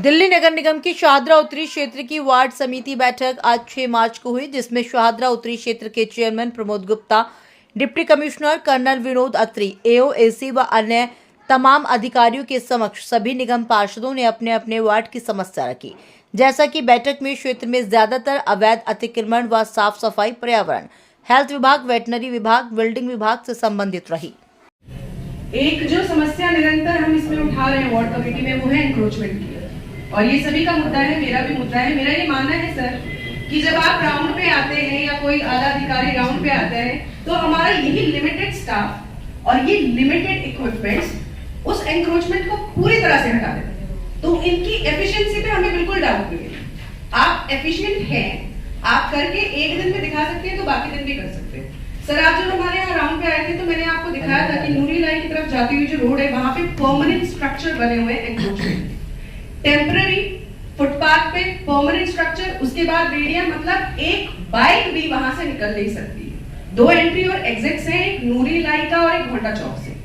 दिल्ली नगर निगम की शाहदरा उत्तरी क्षेत्र की वार्ड समिति बैठक आज 6 मार्च को हुई, जिसमें शाहदरा उत्तरी क्षेत्र के chairman Pramod Gupta, deputy commissioner colonel Vinod Atri, AO, AC व अन्य तमाम अधिकारियों के समक्ष सभी निगम पार्षदों ने अपने अपने वार्ड की समस्या रखी। जैसा कि बैठक में क्षेत्र में ज्यादातर अवैध अतिक्रमण व साफ सफाई, पर्यावरण, हेल्थ विभाग, वेटनरी विभाग, बिल्डिंग विभाग से संबंधित रही। एक जो समस्या निरंतर हम इसमें उठा रहे हैं वार्ड कमेटी में, वो है एंक्रोचमेंट की, और ये सभी का मुद्दा है, मेरा भी मुद्दा है। मेरा ये मानना है सर कि जब आप राउंड पे आते हैं या कोई आला अधिकारी राउंड पे आता है, तो हमारा यही लिमिटेड स्टाफ और ये लिमिटेड इक्विपमेंट्स उस एंक्रोचमेंट को पूरी तरह से हटा देते हैं। तो इनकी एफिशिएंसी पे हमें बिल्कुल डाउट नहीं है। आप एफिशिएंट हैं, आप करके एक दिन में दिखा सकते हैं तो बाकी दिन भी कर सकते हैं। सर आप जब हमारे यहाँ राउंड पे आए थे तो मैंने आपको दिखाया था कि नूरी लाइन की तरफ जाती हुई जो रोड है, वहां पे परमानेंट स्ट्रक्चर बने हुए एंक्रोचमेंट, टेम्पररी फुटपाथ पे परमानेंट स्ट्रक्चर, उसके बाद रेडियम, मतलब एक बाइक भी वहां से निकल नहीं सकती है। 2 एंट्री और एग्जिट्स हैं, एक नूरी लाई का और एक घोटा चौक से,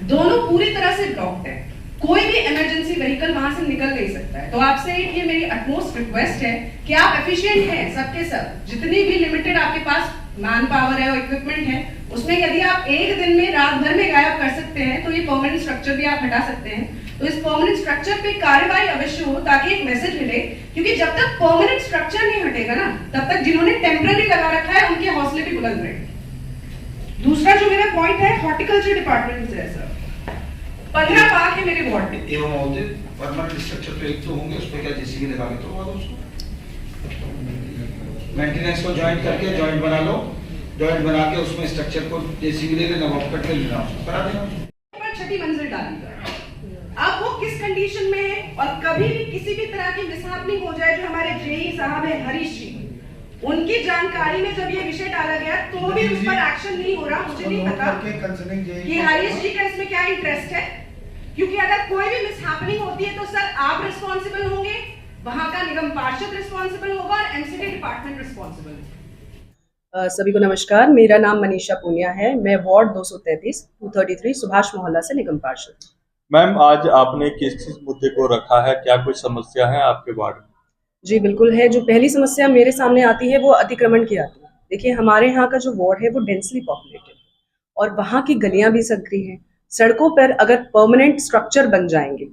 दोनों पूरी तरह से ब्लॉक्ड है। कोई भी इमरजेंसी व्हीकल वहां से निकल नहीं सकता है। तो आपसे ये मेरी अटमोस्ट रिक्वेस्ट है कि आप एफिशिएंट हैं सबके सब, जितनी भी लिमिटेड आपके पास मैन पावर है और इक्विपमेंट है, उसमें यदि आप एक दिन में रात भर में गायब कर सकते हैं तो ये परमानेंट स्ट्रक्चर भी आप हटा सकते हैं। तो इस परमानेंट स्ट्रक्चर पे कार्रवाई अवश्य हो, ताकि एक मैसेज मिले, क्योंकि जब तक परमानेंट स्ट्रक्चर नहीं हटेगा ना, तब तक जिन्होंने टेम्पररी लगा रखा है उनके हौसले भी बुलंद रहेंगे। दूसरा जो मेरा पॉइंट है, हॉर्टिकल्चर डिपार्टमेंट से सर 15 पार्क है मेरे वार्ड में। एवं होते परमानेंट स्ट्रक्चर तो एक तो होंगे, उस पे क्या जेसीबी लगा के तो उसको मेंटेनेंस को जॉइंट करके जॉइंट बना लो, जॉइंट बना के उसमें स्ट्रक्चर को जेसीबी लेके नवाब कट के लेना, उसको करा देना। पर छठी मंजिल डाली अब वो किस कंडीशन में है, और कभी भी किसी भी तरह की मिसहैपनिंग हो जाए, जो हमारे जेई साहब है हरीश जी, उनकी जानकारी में जब ये विषय डाला गया तो भी उस पर एक्शन नहीं हो रहा। मुझे नहीं पता कि हरीश जी का इसमें क्या इंटरेस्ट है, क्योंकि अगर कोई भी मिसहैपनिंग होती है तो सर आप रिस्पॉन्सिबल होंगे, वहां का निगम पार्षद रिस्पॉन्सिबल होगा और एमसीडी डिपार्टमेंट रिस्पॉन्सिबल है। सभी को नमस्कार, मेरा नाम मनीषा पूनिया है। मैं वार्ड 233 233 सुभाष मोहल्ला से निगम पार्षद। मैम, आज आपने किस मुद्दे को रखा है, क्या कोई समस्या है आपके वार्ड में? जी बिल्कुल है। जो पहली समस्या मेरे सामने आती है वो अतिक्रमण की आती है। देखिए, हमारे यहाँ का जो वार्ड है वो डेंसली पॉपुलेटेड और वहाँ की गलियां भी संकरी हैं। सड़कों पर अगर परमानेंट स्ट्रक्चर बन जाएंगे,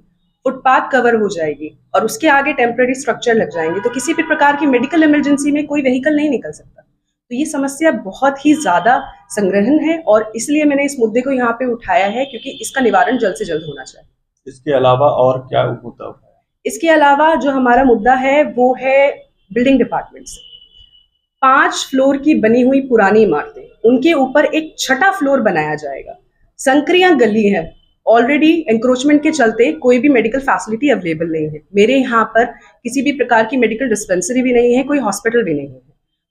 फुटपाथ कवर हो जाएगी और उसके आगे टेम्पररी स्ट्रक्चर लग जाएंगे, तो किसी भी प्रकार की मेडिकल इमरजेंसी में कोई व्हीकल नहीं निकल सकता। तो ये समस्या बहुत ही ज्यादा संग्रहण है और इसलिए मैंने इस मुद्दे को यहाँ पे उठाया है, क्योंकि इसका निवारण जल्द से जल्द होना चाहिए। इसके अलावा और क्या मुद्दा है? इसके अलावा जो हमारा मुद्दा है वो है बिल्डिंग डिपार्टमेंट से 5 फ्लोर की बनी हुई पुरानी इमारतें, उनके ऊपर एक छठा फ्लोर बनाया जाएगा। संक्रियां गली है, ऑलरेडी एंक्रोचमेंट के चलते कोई भी मेडिकल फैसिलिटी अवेलेबल नहीं है। मेरे यहाँ पर किसी भी प्रकार की मेडिकल डिस्पेंसरी भी नहीं है, कोई हॉस्पिटल भी नहीं है।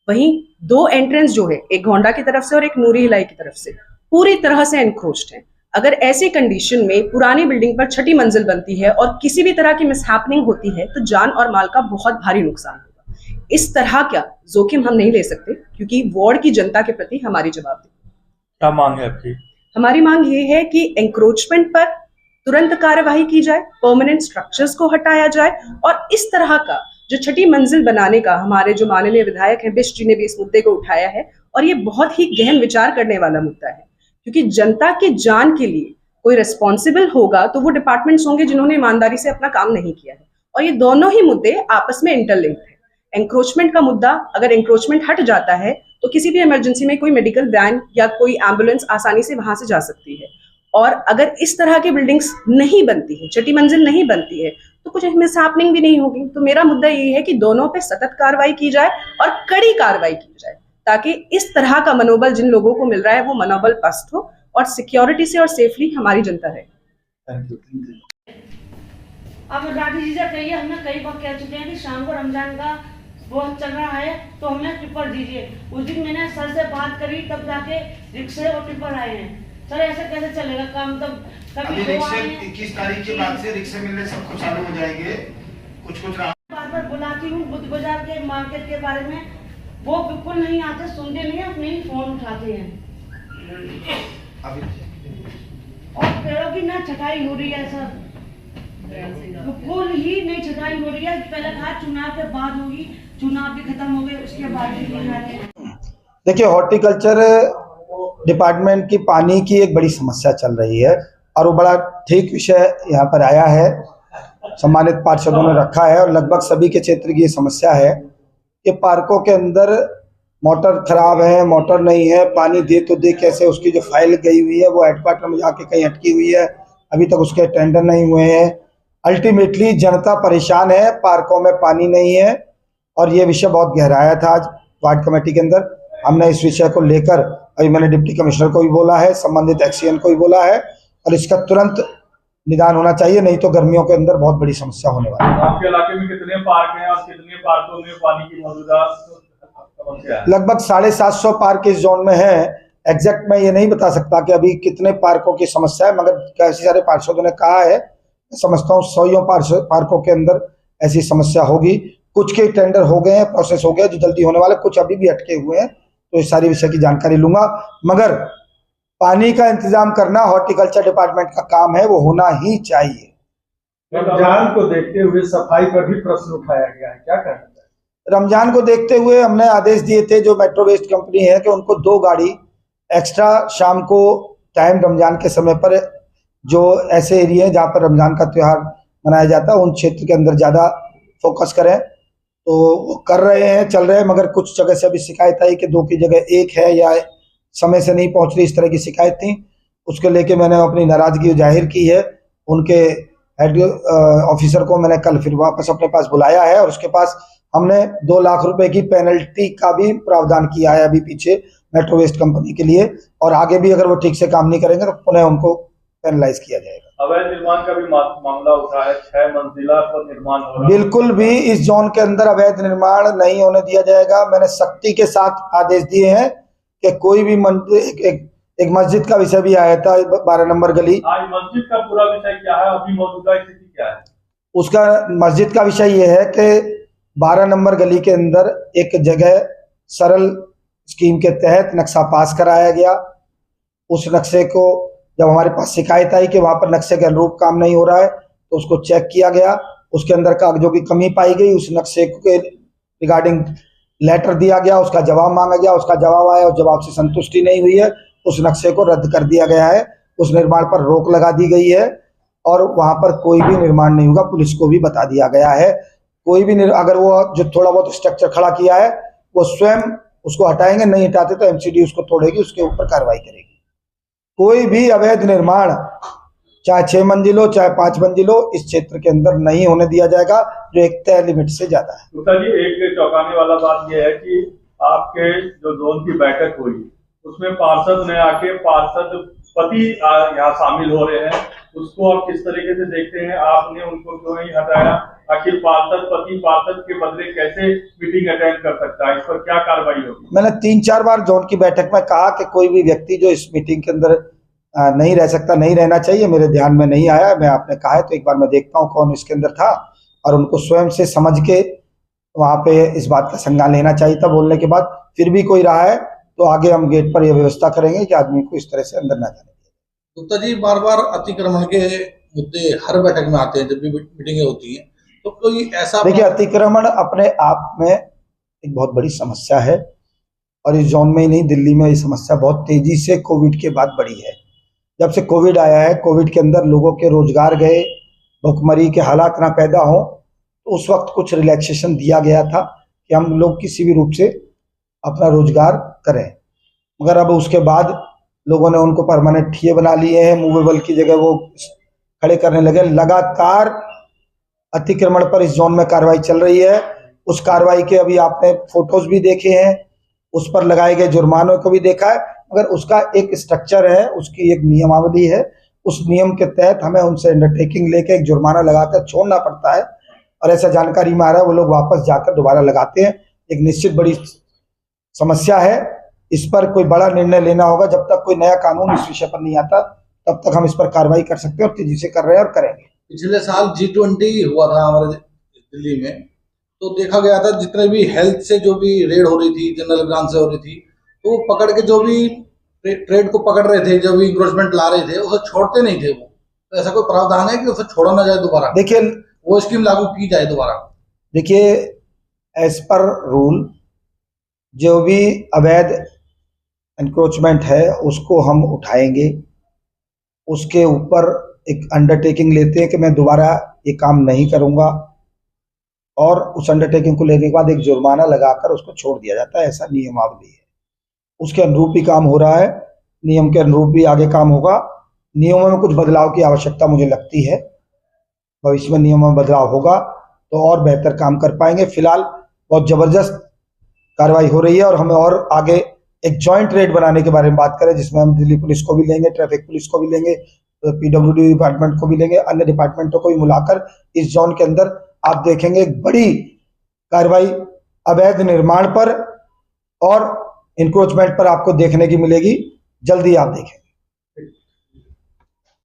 वहीं 2 एंट्रेंस जो है, एक घोंडा की तरफ से और एक नूरी हिलाई की तरफ से, पूरी तरह से एनक्रोच्ड है। अगर ऐसी कंडीशन में पुरानी बिल्डिंग पर छठी मंजिल बनती है और किसी भी तरह की मिसहैपनिंग होती है तो जान और माल का बहुत भारी नुकसान होगा। इस तरह का जोखिम हम नहीं ले सकते, क्योंकि वार्ड की जनता के प्रति हमारी जवाबदेही। क्या मांग है आपकी? हमारी मांग ये है कि एंक्रोचमेंट पर तुरंत कार्यवाही की जाए, परमानेंट स्ट्रक्चर्स को हटाया जाए और इस तरह का जो छठी मंजिल बनाने का हमारे जो माननीय विधायक हैं बिष्ट जी ने भी इस मुद्दे को उठाया है, और ये बहुत ही गहन विचार करने वाला मुद्दा है, क्योंकि जनता की जान के लिए कोई रिस्पॉन्सिबल होगा तो वो डिपार्टमेंट्स होंगे जिन्होंने ईमानदारी से अपना काम नहीं किया है। और ये दोनों ही मुद्दे आपस में इंटरलिंक्ड है। एंक्रोचमेंट का मुद्दा, अगर एंक्रोचमेंट हट जाता है तो किसी भी इमरजेंसी में कोई मेडिकल वैन या कोई एम्बुलेंस आसानी से वहां से जा सकती है। और अगर इस तरह की बिल्डिंग्स नहीं बनती है, छठी मंजिल नहीं बनती है, तो कुछ मिसहैपनिंग भी नहीं होगी। तो मेरा मुद्दा ये है कि दोनों पे सतत कार्रवाई की जाए और कड़ी कार्रवाई की जाए, ताकि इस तरह का मनोबल जिन लोगों को मिल रहा है वो मनोबल पस्त हो और सिक्योरिटी से और सेफली हमारी जनता रहे। Thank you. अब राठी जी से कहिए, हमने कई बार कह चुके हैं कि शाम को रमजान का बहुत चल रहा है तो हमें टिप्पर दीजिए। उस दिन मैंने सर से बात करी, तब जाके रिक्शे और टिप्पर आए हैं। सर ऐसे कैसे चलेगा काम? तब अभी रिक्शे 21 तारीख के बाद से रिक्शे मिलने सब कुछ चालू हो जाएंगे। कुछ बार बार बुलाती हूँ बुद्ध बाजार के मार्केट के बारे में, वो बिल्कुल नहीं आते, सुनते नहीं, अपने ही फोन उठाते हैं। अभी और पेड़ों की ना छटाई हो रही है सर, बिल्कुल ही नहीं छटाई हो पहले कहा चुनाव के बाद होगी, चुनाव भी खत्म हो गए उसके बाद भी नहीं आ रहे। देखिए, हॉर्टिकल्चर डिपार्टमेंट की पानी की एक बड़ी समस्या चल रही है और वो बड़ा ठीक विषय यहाँ पर आया है, सम्मानित पार्षदों ने रखा है और लगभग सभी के क्षेत्र की ये समस्या है कि पार्कों के अंदर मोटर खराब है, मोटर नहीं है, पानी दे तो दे कैसे, उसकी जो फाइल गई हुई है वो हेडक्वार्टर में जाके कहीं अटकी हुई है, अभी तक उसके टेंडर नहीं हुए हैं। अल्टीमेटली जनता परेशान है, पार्कों में पानी नहीं है और ये विषय बहुत गहराया था आज वार्ड कमेटी के अंदर। हमने इस विषय को लेकर अभी मैंने डिप्टी कमिश्नर को भी बोला है, संबंधित एक्सीएन को भी बोला है और इसका तुरंत निदान होना चाहिए, नहीं तो गर्मियों के अंदर बहुत बड़ी समस्या होने वाली है। आपके इलाके में कितने पार्क हैं और कितने पार्कों में पानी की मौजूदा समस्या है? लगभग 750 पार्क इस जोन में है। एग्जैक्ट मैं ये नहीं बता सकता कि अभी कितने पार्कों की समस्या है, मगर काफी सारे पार्षदों ने कहा है, समझता हूँ 100 पार्कों के अंदर ऐसी समस्या होगी। कुछ के टेंडर हो गए हैं, प्रोसेस हो गया जो जल्दी होने वाले, कुछ अभी भी अटके हुए हैं, तो इस सारी विषय की जानकारी लूंगा। मगर पानी का इंतजाम करना हॉर्टिकल्चर डिपार्टमेंट का काम है, वो होना ही चाहिए। रमजान को देखते हुए सफाई पर भी प्रश्न उठाया गया है, क्या कहना चाहिए? रमजान को देखते हुए हमने आदेश दिए थे जो मेट्रो वेस्ट कंपनी है कि उनको 2 गाड़ी एक्स्ट्रा शाम को टाइम रमजान के समय पर जो ऐसे एरिया हैं जहाँ पर रमजान का त्यौहार मनाया जाता है उन क्षेत्र के अंदर ज़्यादा फोकस करें, तो वो कर रहे हैं, चल रहे हैं। मगर कुछ जगह से अभी शिकायत आई कि 2 की जगह 1 है या समय से नहीं पहुंच रही, इस तरह की शिकायत थी। उसके लेके मैंने अपनी नाराजगी जाहिर की है। उनके हेड ऑफिसर को मैंने कल फिर वापस अपने पास बुलाया है और उसके पास हमने 2 लाख रुपए की पेनल्टी का भी प्रावधान किया है अभी पीछे मेट्रो वेस्ट कंपनी के लिए, और आगे भी अगर वो ठीक से काम नहीं करेंगे तो पुनः उनको पेनलाइज किया जाएगा। अवैध निर्माण का भी मामला उठा है, 6 मंजिला पर निर्माण हो रहा है। बिल्कुल भी इस जोन के अंदर अवैध निर्माण नहीं होने दिया जाएगा। मैंने सख्ती के साथ आदेश दिए हैं कि कोई भी एक मस्जिद का विषय भी आया था 12 नंबर गली, आज मस्जिद का पूरा विषय क्या है, अभी मौजूदा स्थिति क्या है? उसका मस्जिद का विषय ये है कि 12 नंबर गली के अंदर एक जगह सरल स्कीम के तहत नक्शा पास कराया गया। उस नक्शे को जब हमारे पास शिकायत आई कि वहाँ पर नक्शे के अनुरूप काम नहीं हो रहा है तो उसको चेक किया गया, उसके अंदर कागजों की कमी पाई गई, उस नक्शे के रिगार्डिंग लेटर दिया गया, उसका जवाब मांगा गया, उसका जवाब आया, उस जवाब से संतुष्टि नहीं हुई है, उस नक्शे को रद्द कर दिया गया है, उस निर्माण पर रोक लगा दी गई है और वहाँ पर कोई भी निर्माण नहीं होगा। पुलिस को भी बता दिया गया है, कोई भी अगर वो जो थोड़ा बहुत स्ट्रक्चर खड़ा किया है वो स्वयं उसको हटाएंगे, नहीं हटाते तो एमसीडी उसको तोड़ेगी, उसके ऊपर कार्रवाई करेगी। कोई भी अवैध निर्माण चाहे 6 मंजिल हो चाहे 5 मंजिल हो इस क्षेत्र के अंदर नहीं होने दिया जाएगा जो एक तय लिमिट से ज्यादा है। गुप्ता जी, एक चौंकाने वाला बात यह है कि आपके जो जोन की बैठक हुई उसमें पार्षद ने आके पार्षद पति यहाँ शामिल हो रहे हैं, उसको आप किस तरीके से देखते हैं? आपने उनको क्यों नहीं हटाया? आखिर पार्षद पति पार्षद के बदले कैसे मीटिंग अटेंड कर सकता है? इस पर क्या कार्रवाई होगी? मैंने 3-4 बार जोन की बैठक में कहा कि कोई भी व्यक्ति जो इस मीटिंग के अंदर नहीं रह सकता, नहीं रहना चाहिए, मेरे ध्यान में नहीं आया। मैं आपने कहा है तो एक बार मैं देखता हूँ कौन इसके अंदर था और उनको स्वयं से समझ के वहाँ पे इस बात का संज्ञान लेना चाहिए था। बोलने के बाद फिर भी कोई रहा है तो आगे हम गेट पर यह व्यवस्था करेंगे कि आदमी को इस तरह से अंदर ना जाने। गुप्ता जी, बार बार अतिक्रमण के मुद्दे हर बैठक में आते हैं जब भी मीटिंगें होती हैं, तो कोई ऐसा? देखिए, अतिक्रमण अपने आप में एक बहुत बड़ी समस्या है और इस जोन में ही नहीं, दिल्ली में ये समस्या बहुत तेजी से कोविड के बाद बढ़ी है। जब से कोविड आया है, कोविड के अंदर लोगों के रोजगार गए, भुखमरी के हालात ना पैदा हो, तो उस वक्त कुछ रिलैक्सेशन दिया गया था कि हम लोग किसी भी रूप से अपना रोजगार करें, मगर अब उसके बाद लोगों ने उनको परमानेंट ठिये बना लिए हैं, मूवेबल की जगह वो खड़े करने लगे। लगातार अतिक्रमण पर इस जोन में कार्रवाई चल रही है। उस कार्रवाई के अभी आपने फोटोज भी देखे हैं, उस पर लगाए गए जुर्मानों को भी देखा है, मगर उसका एक स्ट्रक्चर है, उसकी एक नियमावली है। उस नियम के तहत हमें उनसे अंडरटेकिंग लेके एक जुर्माना लगाकर छोड़ना पड़ता है और ऐसा जानकारी में आ रहा है वो लोग वापस जाकर दोबारा लगाते हैं। एक निश्चित बड़ी समस्या है, इस पर कोई बड़ा निर्णय लेना होगा। जब तक कोई नया कानून इस विषय पर नहीं आता तब तक हम इस पर कार्रवाई कर सकते हैं और तेजी से कर रहे हैं और करेंगे। पिछले साल G20 हुआ था हमारे दिल्ली में, तो देखा गया था जितने भी हेल्थ से जो भी रेड हो रही थी, जनरल ब्रांच से हो रही थी, तो पकड़ के जो भी ट्रेड को पकड़ रहे थे, जो भी इंक्रोचमेंट ला रहे थे, उसे छोड़ते नहीं थे वो। तो ऐसा कोई प्रावधान है कि उसे छोड़ा ना जाए दोबारा? देखिए, वो स्कीम लागू की जाए दोबारा? देखिए, एज पर रूल जो भी अवैध एनक्रोचमेंट है उसको हम उठाएंगे। उसके ऊपर एक अंडरटेकिंग लेते हैं कि मैं दोबारा ये काम नहीं करूंगा, और उस अंडरटेकिंग को लेने के बाद एक जुर्माना लगाकर उसको छोड़ दिया जाता है। ऐसा नियमावली है, उसके अनुरूप ही काम हो रहा है, नियम के अनुरूप भी आगे काम होगा। नियमों में कुछ बदलाव की आवश्यकता मुझे लगती है, भविष्य में नियमों में बदलाव होगा तो और बेहतर काम कर पाएंगे। फिलहाल बहुत जबरदस्त कार्रवाई हो रही है, और हमें और आगे एक जॉइंट रेड बनाने के बारे में बात करें, जिसमें हम दिल्ली पुलिस को भी लेंगे, ट्रैफिक पुलिस को भी लेंगे, पीडब्ल्यूडी डिपार्टमेंट को भी लेंगे, अन्य डिपार्टमेंटों को भी मिलाकर इस जोन के अंदर आप देखेंगे एक बड़ी कार्रवाई अवैध निर्माण पर और इंक्रोचमेंट पर आपको देखने की मिलेगी। जल्दी आप देखें।